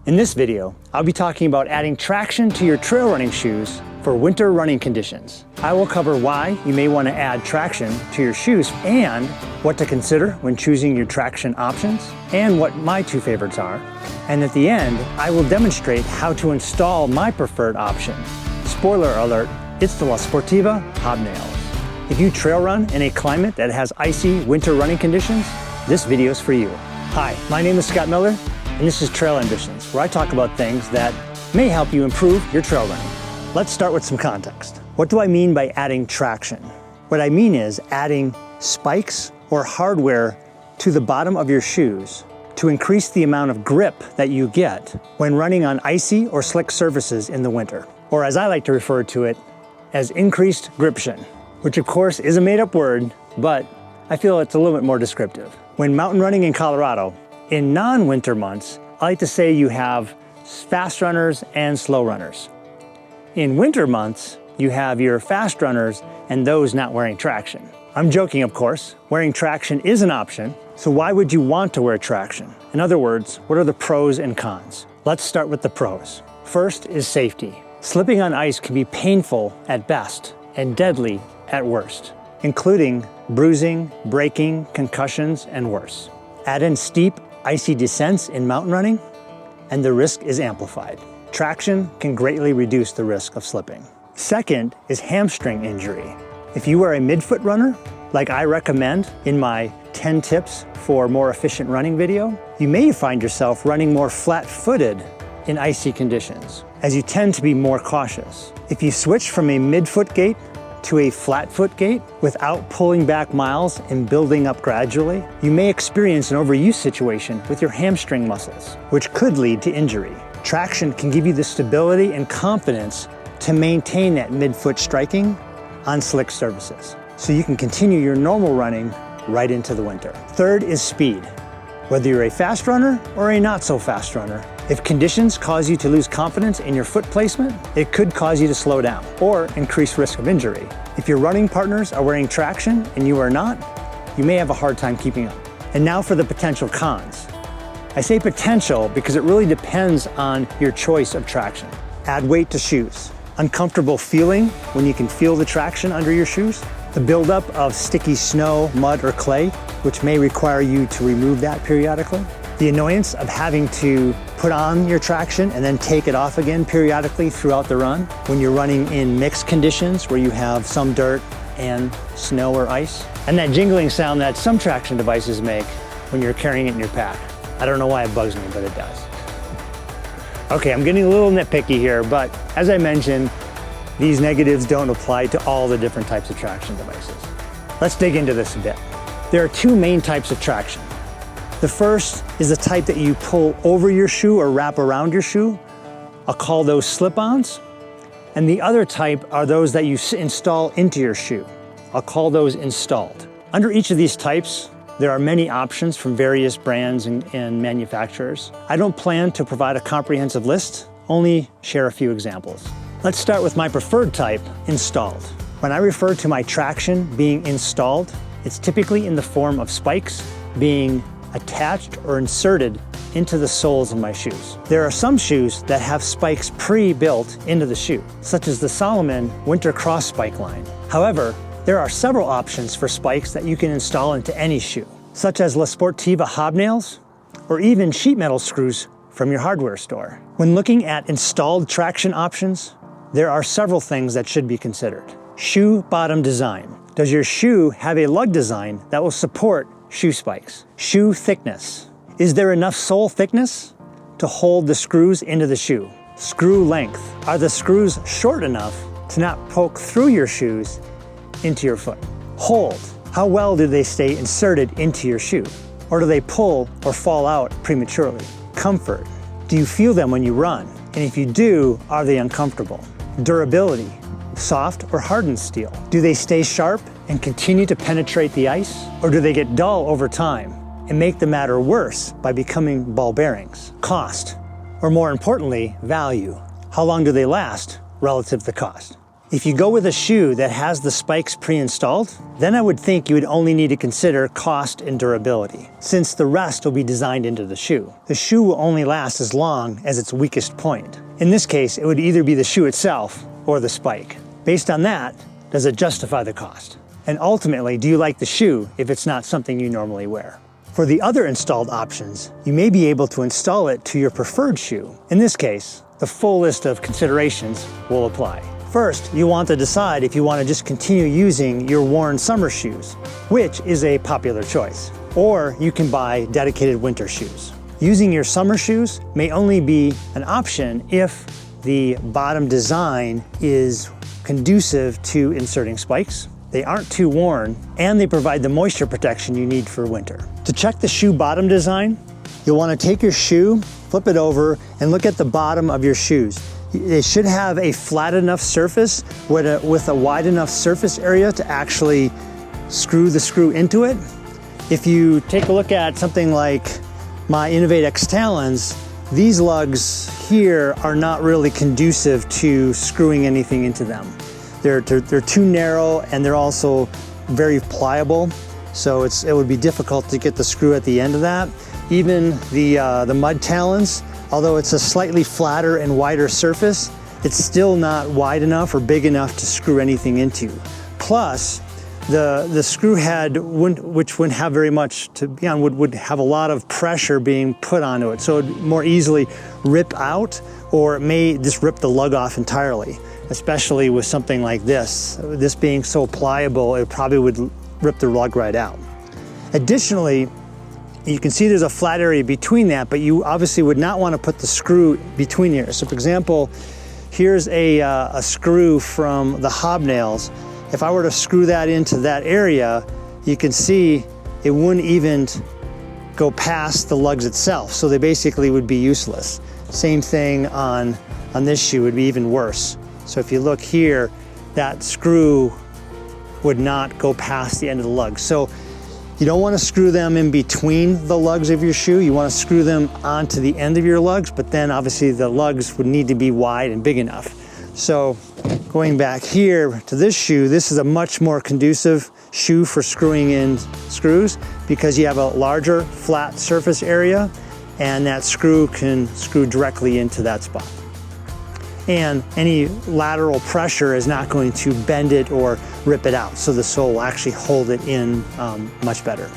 In this video, I'll be talking about adding traction to your trail running shoes for winter running conditions. I will cover why you may want to add traction to your shoes and what to consider when choosing your traction options and what my two favorites are. And at the end, I will demonstrate how to install my preferred option. Spoiler alert, it's the Sportiva Hobnails. If you trail run in a climate that has icy winter running conditions, this video is for you. Hi, my name is Scott Miller, and this is Trail Ambitions, where I talk about things that may help you improve your trail running. Let's start with some context. What do I mean by adding traction? What I mean is adding spikes or hardware to the bottom of your shoes to increase the amount of grip that you get when running on icy or slick surfaces in the winter. Or as I like to refer to it, as increased gription, which of course is a made-up word, but I feel it's a little bit more descriptive. When mountain running in Colorado, in non-winter months, I like to say you have fast runners and slow runners. In winter months, you have your fast runners and those not wearing traction. I'm joking, of course. Wearing traction is an option, so why would you want to wear traction? In other words, what are the pros and cons? Let's start with the pros. First is safety. Slipping on ice can be painful at best and deadly at worst, including bruising, breaking, concussions, and worse. Add in steep, icy descents in mountain running, and the risk is amplified. Traction can greatly reduce the risk of slipping. Second is hamstring injury. If you are a midfoot runner, like I recommend in my 10 tips for more efficient running video, you may find yourself running more flat-footed in icy conditions, as you tend to be more cautious. If you switch from a midfoot gait to a flat foot gait without pulling back miles and building up gradually, you may experience an overuse situation with your hamstring muscles, which could lead to injury. Traction can give you the stability and confidence to maintain that midfoot striking on slick surfaces, so you can continue your normal running right into the winter. Third is speed. Whether you're a fast runner or a not so fast runner, if conditions cause you to lose confidence in your foot placement, it could cause you to slow down or increase risk of injury. If your running partners are wearing traction and you are not, you may have a hard time keeping up. And now for the potential cons. I say potential because it really depends on your choice of traction. Add weight to shoes. Uncomfortable feeling when you can feel the traction under your shoes. The buildup of sticky snow, mud, or clay, which may require you to remove that periodically. The annoyance of having to put on your traction and then take it off again periodically throughout the run when you're running in mixed conditions where you have some dirt and snow or ice. And that jingling sound that some traction devices make when you're carrying it in your pack. I don't know why it bugs me, but it does. Okay, I'm getting a little nitpicky here, but as I mentioned, these negatives don't apply to all the different types of traction devices. Let's dig into this a bit. There are two main types of traction. The first is the type that you pull over your shoe or wrap around your shoe. I'll call those slip-ons. And the other type are those that you install into your shoe. I'll call those installed. Under each of these types, there are many options from various brands and manufacturers. I don't plan to provide a comprehensive list, only share a few examples. Let's start with my preferred type, installed. When I refer to my traction being installed, it's typically in the form of spikes being attached or inserted into the soles of my shoes. There are some shoes that have spikes pre-built into the shoe, such as the Salomon Winter Cross Spike line. However, there are several options for spikes that you can install into any shoe, such as Sportiva Hobnails or even sheet metal screws from your hardware store. When looking at installed traction options, there are several things that should be considered. Shoe bottom design. Does your shoe have a lug design that will support shoe spikes? Shoe thickness. Is there enough sole thickness to hold the screws into the shoe? Screw length. Are the screws short enough to not poke through your shoes into your foot? Hold. How well do they stay inserted into your shoe? Or do they pull or fall out prematurely? Comfort. Do you feel them when you run? And if you do, are they uncomfortable? Durability. Soft or hardened steel? Do they stay sharp and continue to penetrate the ice? Or do they get dull over time and make the matter worse by becoming ball bearings? Cost, or more importantly, value. How long do they last relative to cost? If you go with a shoe that has the spikes pre-installed, then I would think you would only need to consider cost and durability, since the rest will be designed into the shoe. The shoe will only last as long as its weakest point. In this case, it would either be the shoe itself or the spike. Based on that, does it justify the cost? And ultimately, do you like the shoe if it's not something you normally wear? For the other installed options, you may be able to install it to your preferred shoe. In this case, the full list of considerations will apply. First, you want to decide if you want to just continue using your worn summer shoes, which is a popular choice. Or you can buy dedicated winter shoes. Using your summer shoes may only be an option if the bottom design is conducive to inserting spikes, they aren't too worn, and they provide the moisture protection you need for winter. To check the shoe bottom design, you'll want to take your shoe, flip it over, and look at the bottom of your shoes. They should have a flat enough surface with a wide enough surface area to actually screw the screw into it. If you take a look at something like my Innovate X Talons, these lugs here are not really conducive to screwing anything into them. They're too narrow, and they're also very pliable, so it would be difficult to get the screw at the end of that. Even the Mud Talons, although it's a slightly flatter and wider surface, it's still not wide enough or big enough to screw anything into. Plus, the screw head, which wouldn't have very much to be on, would have a lot of pressure being put onto it, so it would more easily rip out, or it may just rip the lug off entirely, especially with something like this. This being so pliable, it probably would rip the lug right out. Additionally, you can see there's a flat area between that, but you obviously would not want to put the screw between here. So for example, here's a screw from the Hobnails. If I were to screw that into that area, you can see it wouldn't even go past the lugs itself. So they basically would be useless. Same thing on this shoe, would be even worse. So if you look here, that screw would not go past the end of the lug. So you don't want to screw them in between the lugs of your shoe. You want to screw them onto the end of your lugs, but then obviously the lugs would need to be wide and big enough. So going back here to this shoe, this is a much more conducive shoe for screwing in screws because you have a larger flat surface area, and that screw can screw directly into that spot. And any lateral pressure is not going to bend it or rip it out, so the sole will actually hold it in much better.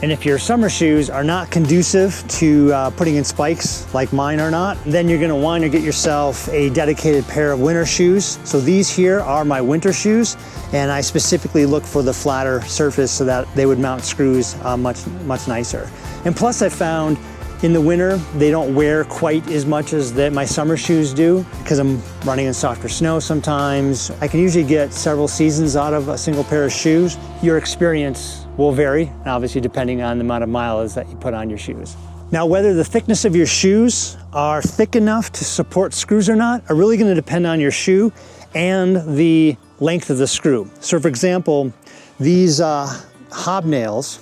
And if your summer shoes are not conducive to putting in spikes like mine are not, then you're gonna want to get yourself a dedicated pair of winter shoes. So these here are my winter shoes, and I specifically look for the flatter surface so that they would mount screws much nicer. And plus I found in the winter, they don't wear quite as much as my summer shoes do because I'm running in softer snow sometimes. I can usually get several seasons out of a single pair of shoes. Your experience will vary, obviously depending on the amount of miles that you put on your shoes. Now, whether the thickness of your shoes are thick enough to support screws or not are really gonna depend on your shoe and the length of the screw. So for example, these Hobnails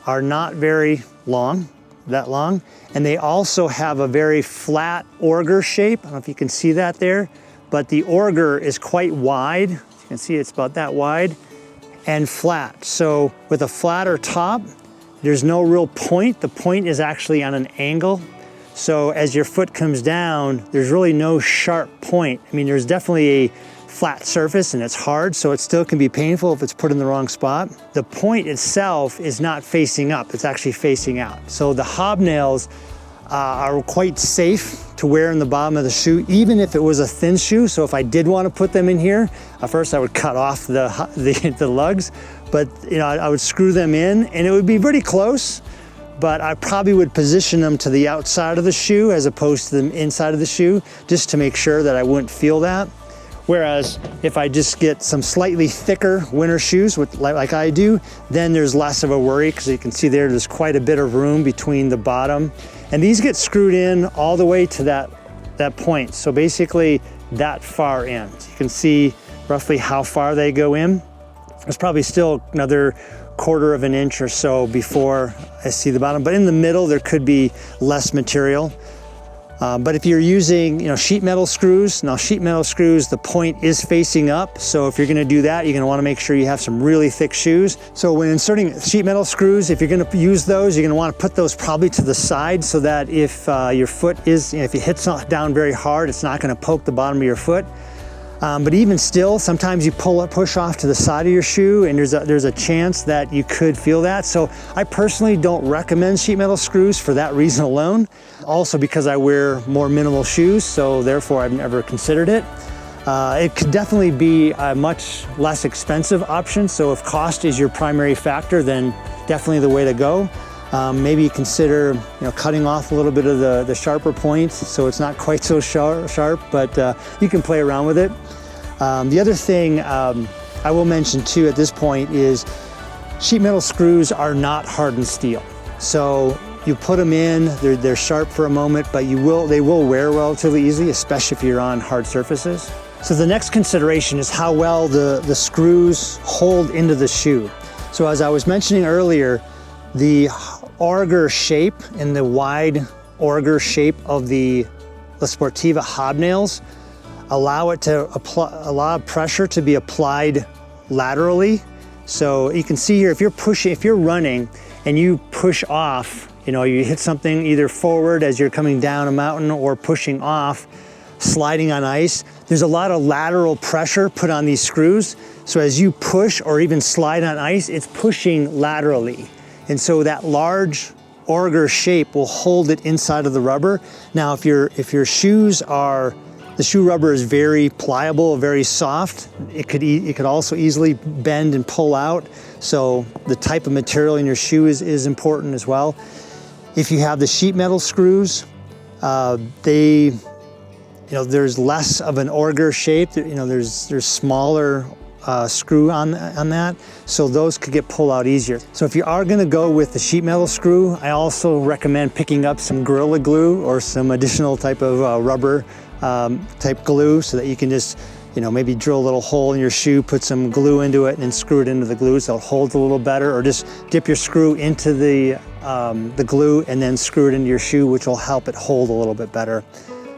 are not very long, and they also have a very flat auger shape. I don't know if you can see that there, but the auger is quite wide. You can see it's about that wide and flat. So with a flatter top, there's no real point. The point is actually on an angle. So as your foot comes down, there's really no sharp point. I mean, there's definitely a flat surface and it's hard, so it still can be painful if it's put in the wrong spot. The point itself is not facing up, it's actually facing out. So the Hobnails are quite safe to wear in the bottom of the shoe, even if it was a thin shoe. So if I did want to put them in here, first I would cut off the lugs, but I would screw them in and it would be pretty close, but I probably would position them to the outside of the shoe as opposed to the inside of the shoe, just to make sure that I wouldn't feel that. Whereas if I just get some slightly thicker winter shoes like I do, then there's less of a worry because you can see there's quite a bit of room between the bottom. And these get screwed in all the way to that point. So basically that far in. So you can see roughly how far they go in. There's probably still another 1/4 of an inch or so before I see the bottom. But in the middle, there could be less material. But if you're using, sheet metal screws, now sheet metal screws, the point is facing up. So if you're gonna do that, you're gonna wanna make sure you have some really thick shoes. So when inserting sheet metal screws, if you're gonna use those, you're gonna wanna put those probably to the side so that if your foot is, if it hits down very hard, it's not gonna poke the bottom of your foot. But even still, sometimes you push off to the side of your shoe and there's a chance that you could feel that. So I personally don't recommend sheet metal screws for that reason alone. Also because I wear more minimal shoes, so therefore I've never considered it. It could definitely be a much less expensive option. So if cost is your primary factor, then definitely the way to go. Maybe consider cutting off a little bit of the sharper points so it's not quite so sharp, but you can play around with it. The other thing I will mention too at this point is sheet metal screws are not hardened steel. So you put them in, they're sharp for a moment, but they will wear relatively easily, especially if you're on hard surfaces. So the next consideration is how well the screws hold into the shoe. So as I was mentioning earlier, the auger shape and the wide auger shape of the Sportiva Hobnails allow pressure to be applied laterally. So you can see here, if you're running and you push off, you hit something either forward as you're coming down a mountain or pushing off, sliding on ice, there's a lot of lateral pressure put on these screws. So as you push or even slide on ice, it's pushing laterally. And so that large auger shape will hold it inside of the rubber. Now, if your shoes the shoe rubber is very pliable, very soft, it could also easily bend and pull out. So the type of material in your shoe is important as well. If you have the sheet metal screws, there's less of an auger shape. There's smaller screw on that, so those could get pulled out easier. So if you are going to go with the sheet metal screw, I also recommend picking up some Gorilla Glue or some additional type of rubber type glue so that you can just maybe drill a little hole in your shoe, put some glue into it and then screw it into the glue so it holds a little better, or just dip your screw into the glue and then screw it into your shoe, which will help it hold a little bit better.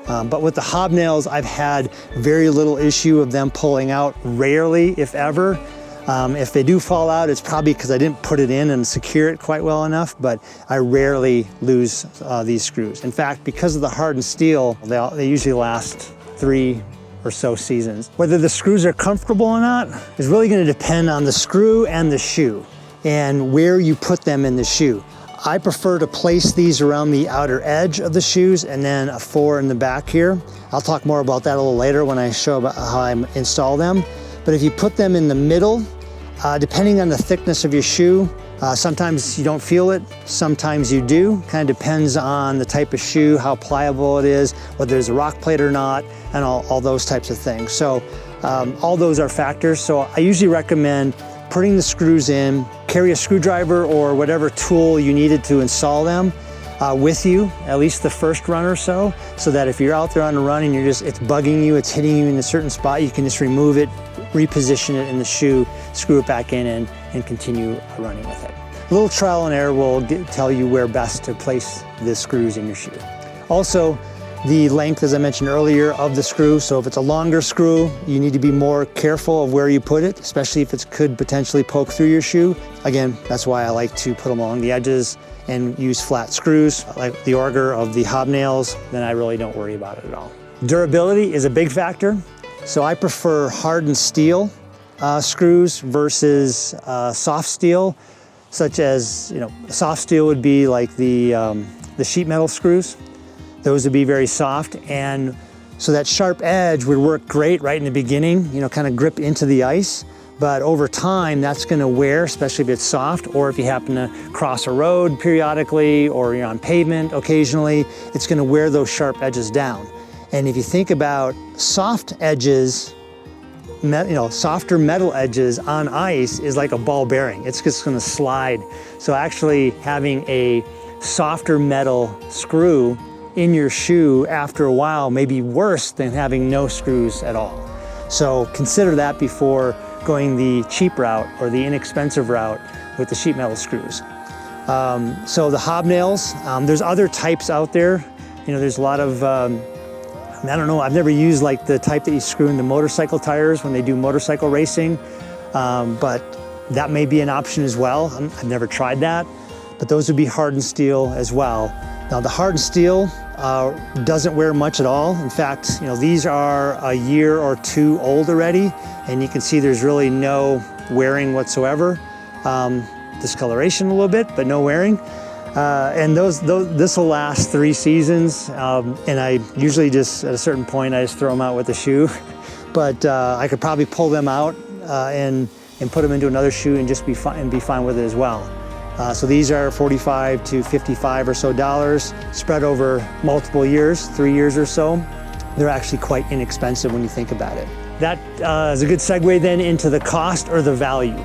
But with the Hobnails, I've had very little issue of them pulling out, rarely, if ever. If they do fall out, it's probably because I didn't put it in and secure it quite well enough, but I rarely lose these screws. In fact, because of the hardened steel, they usually last 3 or so seasons. Whether the screws are comfortable or not is really going to depend on the screw and the shoe and where you put them in the shoe. I prefer to place these around the outer edge of the shoes and then a 4 in the back here. I'll talk more about that a little later when I show about how I install them. But if you put them in the middle, depending on the thickness of your shoe, sometimes you don't feel it, sometimes you do. Kind of depends on the type of shoe, how pliable it is, whether there's a rock plate or not, and all those types of things. So all those are factors. So I usually recommend putting the screws in, carry a screwdriver or whatever tool you needed to install them with you, at least the first run or so that if you're out there on a run and it's bugging you, it's hitting you in a certain spot, you can just remove it, reposition it in the shoe, screw it back in and continue running with it. A little trial and error will tell you where best to place the screws in your shoe. Also, the length, as I mentioned earlier, of the screw. So if it's a longer screw, you need to be more careful of where you put it, especially if it could potentially poke through your shoe. Again, that's why I like to put them along the edges and use flat screws like the auger of the Hobnails. Then I really don't worry about it at all. Durability is a big factor. So I prefer hardened steel screws versus soft steel, such as, soft steel would be like the sheet metal screws. Those would be very soft, and so that sharp edge would work great right in the beginning, kind of grip into the ice. But over time, that's going to wear, especially if it's soft, or if you happen to cross a road periodically, or you're on pavement occasionally, it's going to wear those sharp edges down. And if you think about soft edges, softer metal edges on ice is like a ball bearing. It's just going to slide. So actually having a softer metal screw in your shoe after a while may be worse than having no screws at all. So consider that before going the cheap route or the inexpensive route with the sheet metal screws. So the Hobnails, there's other types out there. there's a lot of, I don't know, I've never used like the type that you screw into motorcycle tires when they do motorcycle racing, but that may be an option as well. I've never tried that, but those would be hardened steel as well. Now the hardened steel doesn't wear much at all. In fact, these are a year or two old already, and you can see there's really no wearing whatsoever. Discoloration a little bit, but no wearing. And this will last 3 seasons, and I usually just, at a certain point, I just throw them out with the shoe. But I could probably pull them out and put them into another shoe and just be fine with it as well. So these are $45 to $55 or so, spread over multiple years, 3 years or so. They're actually quite inexpensive when you think about it. That is a good segue then into the cost or the value.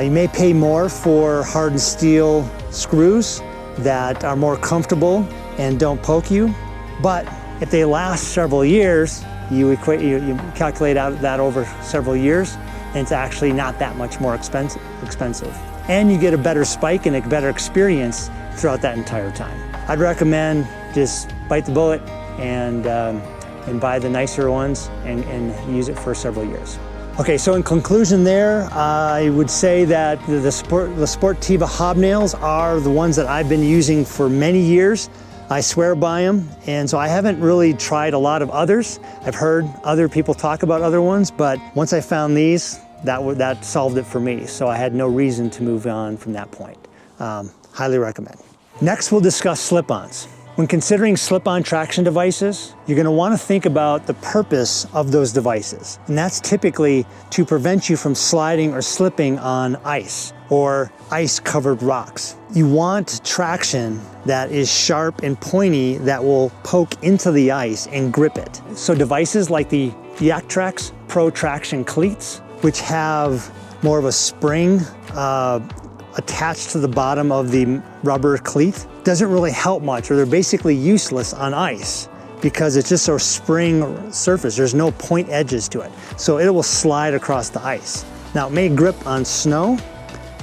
You may pay more for hardened steel screws that are more comfortable and don't poke you, but if they last several years, you calculate out that over several years, and it's actually not that much more expensive. And you get a better spike and a better experience throughout that entire time. I'd recommend just bite the bullet and buy the nicer ones and use it for several years. Okay, so in conclusion there, I would say that the Sportiva Hobnails are the ones that I've been using for many years. I swear by them, and so I haven't really tried a lot of others. I've heard other people talk about other ones, but once I found these, that solved it for me, so I had no reason to move on from that point. Highly recommend. Next, we'll discuss slip-ons. When considering slip-on traction devices, you're going to want to think about the purpose of those devices, and that's typically to prevent you from sliding or slipping on ice or ice-covered rocks. You want traction that is sharp and pointy that will poke into the ice and grip it. So devices like the Yaktrax Pro Traction cleats, which have more of a spring attached to the bottom of the rubber cleat, doesn't really help much, or they're basically useless on ice because it's just a spring surface. There's no point edges to it, so it will slide across the ice. Now, it may grip on snow,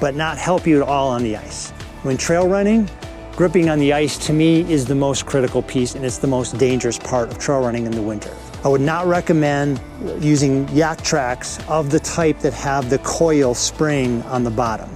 but not help you at all on the ice. When trail running, gripping on the ice to me is the most critical piece, and it's the most dangerous part of trail running in the winter. I would not recommend using Yaktrax of the type that have the coil spring on the bottom.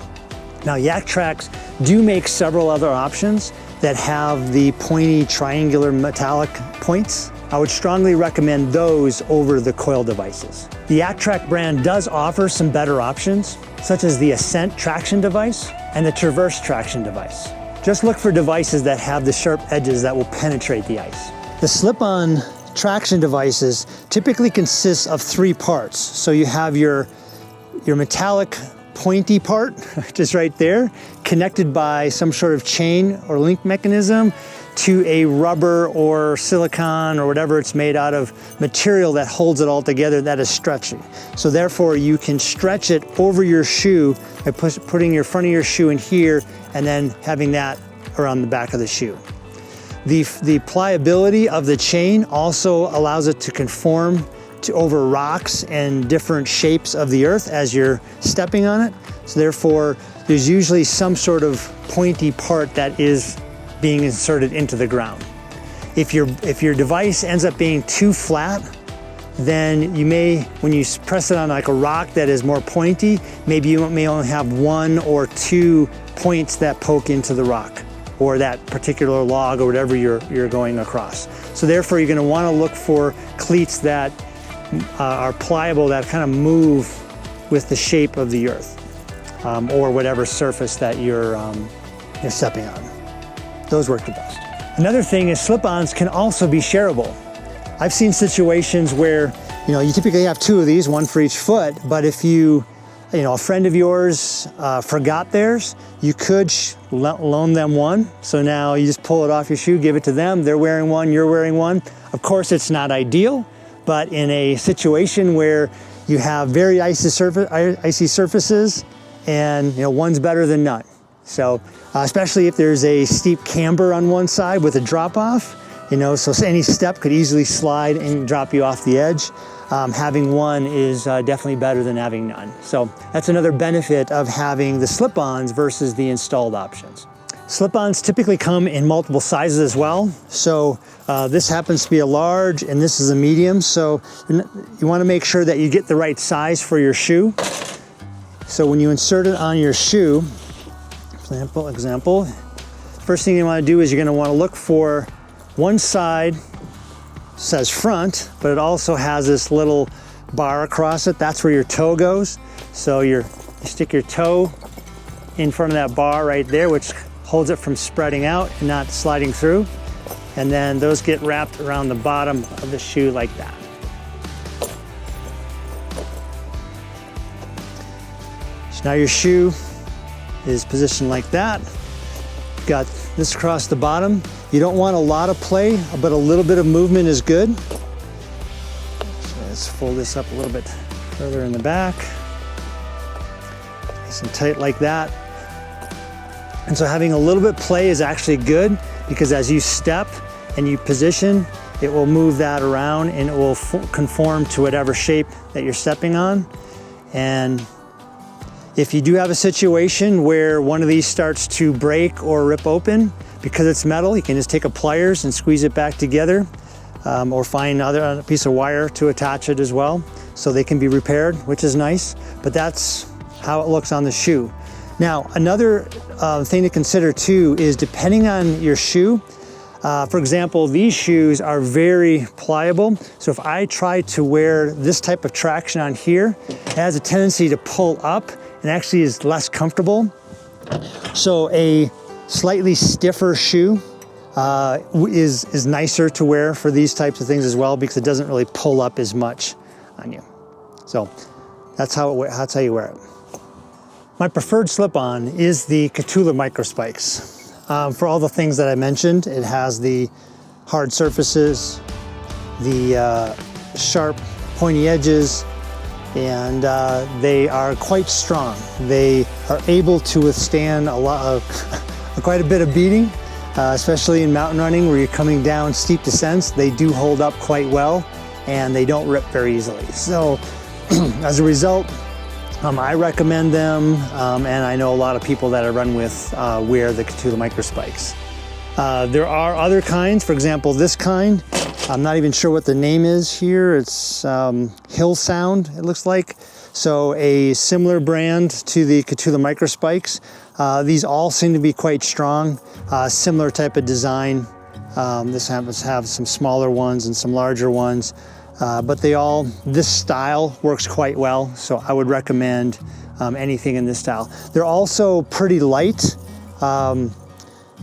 Now, Yaktrax do make several other options that have the pointy triangular metallic points. I would strongly recommend those over the coil devices. The Yaktrax brand does offer some better options, such as the Ascent traction device and the Traverse traction device. Just look for devices that have the sharp edges that will penetrate the ice. The slip-on traction devices typically consist of 3 parts. So you have your metallic pointy part, just right there, connected by some sort of chain or link mechanism to a rubber or silicone or whatever it's made out of material that holds it all together that is stretchy. So therefore you can stretch it over your shoe by putting your front of your shoe in here and then having that around the back of the shoe. The pliability of the chain also allows it to conform to over rocks and different shapes of the earth as you're stepping on it. So therefore, there's usually some sort of pointy part that is being inserted into the ground. If your device ends up being too flat, then you may, when you press it on like a rock that is more pointy, maybe you may only have 1 or 2 points that poke into the rock or that particular log or whatever you're going across. So therefore, you're going to want to look for cleats that are pliable, that kind of move with the shape of the earth or whatever surface that you're stepping on. Those work the best. Another thing is slip-ons can also be shareable. I've seen situations where you typically have 2 of these, 1 for each foot, but if a friend of yours forgot theirs, you could loan them one. So now you just pull it off your shoe, give it to them, they're wearing one, you're wearing one. Of course, it's not ideal, but in a situation where you have very icy surfaces, and one's better than none. So especially if there's a steep camber on one side with a drop off, so any step could easily slide and drop you off the edge. Having one is definitely better than having none. So that's another benefit of having the slip-ons versus the installed options. Slip-ons typically come in multiple sizes as well. So this happens to be a large and this is a medium. So you want to make sure that you get the right size for your shoe. So when you insert it on your shoe, example, first thing you want to do is you're going to want to look for one side says front, but it also has this little bar across it. That's where your toe goes. So you stick your toe in front of that bar right there, which holds it from spreading out and not sliding through. And then those get wrapped around the bottom of the shoe like that. So now your shoe is positioned like that. Got this across the bottom. You don't want a lot of play, but a little bit of movement is good. So let's fold this up a little bit further in the back. Nice and tight like that. And so having a little bit play is actually good because as you step and you position, it will move that around and it will conform to whatever shape that you're stepping on. And if you do have a situation where one of these starts to break or rip open, because it's metal, you can just take a pliers and squeeze it back together, or find a piece of wire to attach it as well, so they can be repaired, which is nice. But that's how it looks on the shoe. Now, another thing to consider too is depending on your shoe. For example, these shoes are very pliable. So if I try to wear this type of traction on here, it has a tendency to pull up and actually is less comfortable. So a slightly stiffer shoe is nicer to wear for these types of things as well, because it doesn't really pull up as much on you. So that's how you wear it. My preferred slip-on is the Kahtoola MICROspikes. For all the things that I mentioned, it has the hard surfaces, the sharp pointy edges, and they are quite strong. They are able to withstand quite a bit of beating, especially in mountain running where you're coming down steep descents. They do hold up quite well and they don't rip very easily. So as a result, I recommend them, and I know a lot of people that I run with wear the Kahtoola MICROspikes. There are other kinds. For example, this kind, I'm not even sure what the name is here. It's Hill Sound, it looks like. So a similar brand to the Kahtoola MICROspikes. These all seem to be quite strong, similar type of design. This happens to have some smaller ones and some larger ones. But this style works quite well, so I would recommend anything in this style. They're also pretty light. They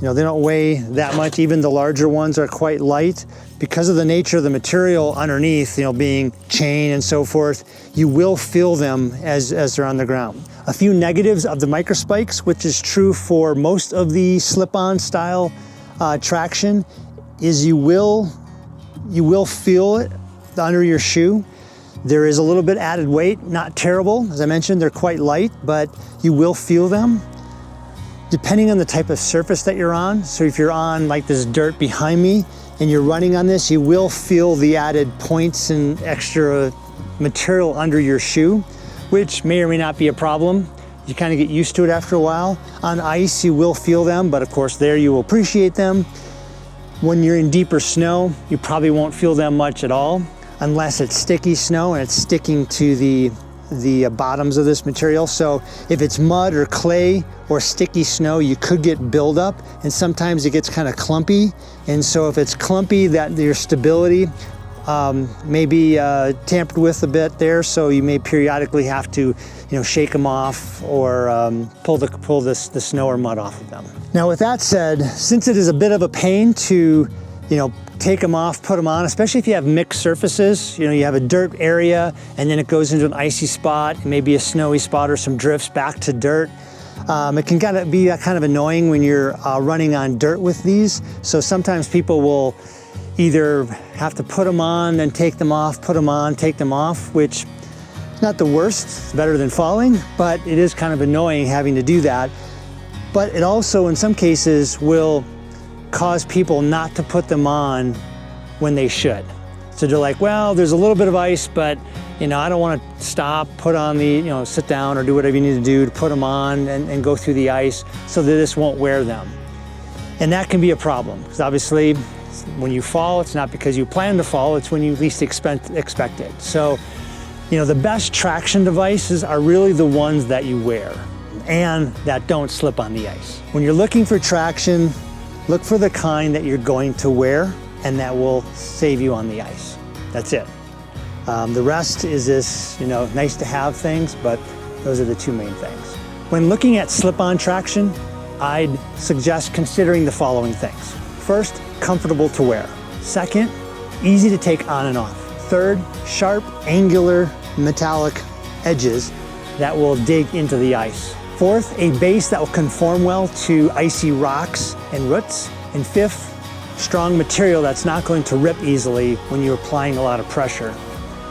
don't weigh that much. Even the larger ones are quite light. Because of the nature of the material underneath, being chain and so forth, you will feel them as they're on the ground. A few negatives of the MICROspikes, which is true for most of the slip-on style traction, is you will feel it under your shoe. There is a little bit added weight, not terrible. As I mentioned, they're quite light, but you will feel them depending on the type of surface that you're on. So if you're on like this dirt behind me and you're running on this, you will feel the added points and extra material under your shoe, which may or may not be a problem. You kind of get used to it after a while. On ice, you will feel them, but of course there you will appreciate them. When you're in deeper snow, you probably won't feel them much at all, unless it's sticky snow and it's sticking to the bottoms of this material. So if it's mud or clay or sticky snow, you could get buildup, and sometimes it gets kind of clumpy. And so if it's clumpy, that your stability may be tampered with a bit there. So you may periodically have to, shake them off or pull the snow or mud off of them. Now, with that said, since it is a bit of a pain to take them off, put them on, especially if you have mixed surfaces. You have a dirt area and then it goes into an icy spot, maybe a snowy spot or some drifts back to dirt. It can be kind of annoying when you're running on dirt with these. So sometimes people will either have to put them on, then take them off, put them on, take them off, which is not the worst. It's better than falling, but it is kind of annoying having to do that. But it also, in some cases, will cause people not to put them on when they should. So they're like, well, there's a little bit of ice, but I don't want to stop, put on the, sit down or do whatever you need to do to put them on and go through the ice, so that this won't wear them. And that can be a problem, because obviously when you fall, it's not because you plan to fall, it's when you least expect it. So, you know, the best traction devices are really the ones that you wear and that don't slip on the ice. When you're looking for traction, look for the kind that you're going to wear and that will save you on the ice. That's it. The rest is this, you know, nice to have things, but those are the two main things. When looking at slip-on traction, I'd suggest considering the following things. First, comfortable to wear. Second, easy to take on and off. Third, sharp, angular, metallic edges that will dig into the ice. Fourth, a base that will conform well to icy rocks and roots. And fifth, strong material that's not going to rip easily when you're applying a lot of pressure,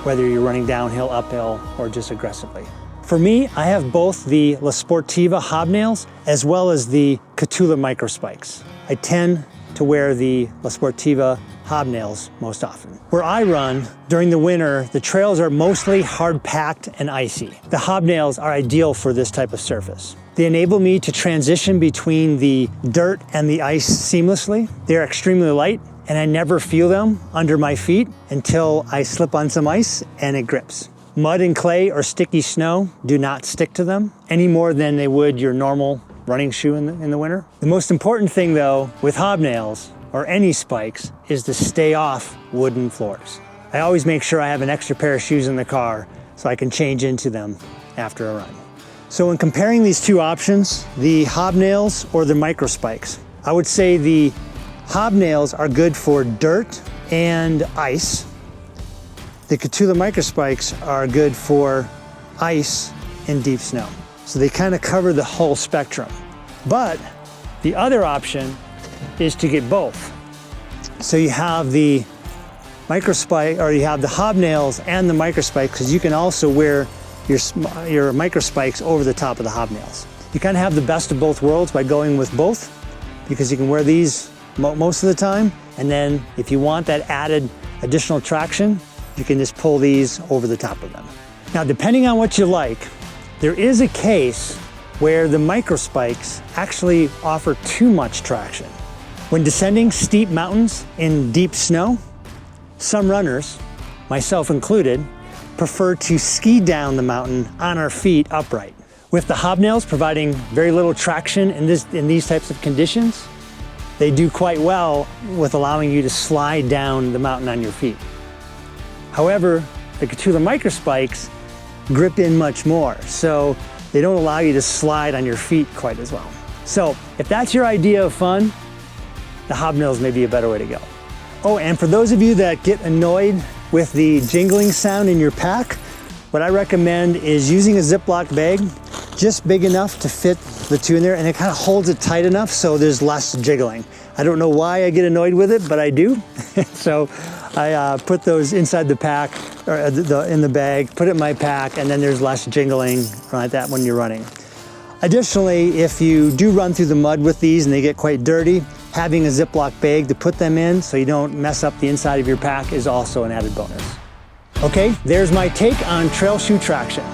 whether you're running downhill, uphill, or just aggressively. For me, I have both the Sportiva Hobnails as well as the Kahtoola MICROspikes. I tend to wear the Sportiva Hobnails most often. Where I run, during the winter, the trails are mostly hard-packed and icy. The Hobnails are ideal for this type of surface. They enable me to transition between the dirt and the ice seamlessly. They're extremely light, and I never feel them under my feet until I slip on some ice and it grips. Mud and clay or sticky snow do not stick to them any more than they would your normal running shoe in the winter. The most important thing though with Hobnails or any spikes is to stay off wooden floors. I always make sure I have an extra pair of shoes in the car so I can change into them after a run. So when comparing these two options, the Hobnails or the MICROspikes, I would say the Hobnails are good for dirt and ice. The Kahtoola MICROspikes are good for ice and deep snow. So they kind of cover the whole spectrum. But the other option is to get both. So you have the MICROspike, or you have the Hobnails and the MICROspikes, because you can also wear your MICROspikes over the top of the Hobnails. You kind of have the best of both worlds by going with both, because you can wear these most of the time, and then if you want that added additional traction, you can just pull these over the top of them. Now, depending on what you like, there is a case where the MICROspikes actually offer too much traction. When descending steep mountains in deep snow, some runners, myself included, prefer to ski down the mountain on our feet upright. With the Hobnails providing very little traction in these types of conditions, they do quite well with allowing you to slide down the mountain on your feet. However, the Kahtoola MICROspikes grip in much more, so they don't allow you to slide on your feet quite as well. So if that's your idea of fun, the Hobnails may be a better way to go. Oh, and for those of you that get annoyed with the jingling sound in your pack, what I recommend is using a Ziploc bag, just big enough to fit the two in there, and it kind of holds it tight enough so there's less jiggling. I don't know why I get annoyed with it, but I do. So I put those inside the pack, or in the bag, put it in my pack, and then there's less jingling like that when you're running. Additionally, if you do run through the mud with these and they get quite dirty, having a Ziploc bag to put them in so you don't mess up the inside of your pack is also an added bonus. Okay, there's my take on trail shoe traction.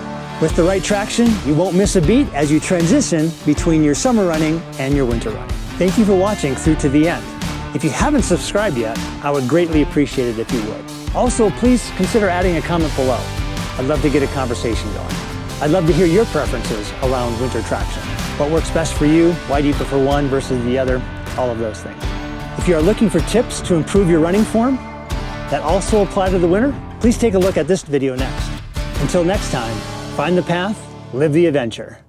With the right traction, you won't miss a beat as you transition between your summer running and your winter running. Thank you for watching through to the end. If you haven't subscribed yet, I would greatly appreciate it if you would. Also, please consider adding a comment below. I'd love to get a conversation going. I'd love to hear your preferences around winter traction. What works best for you? Why do you prefer one versus the other? All of those things. If you are looking for tips to improve your running form that also apply to the winter, please take a look at this video next. Until next time, find the path, live the adventure.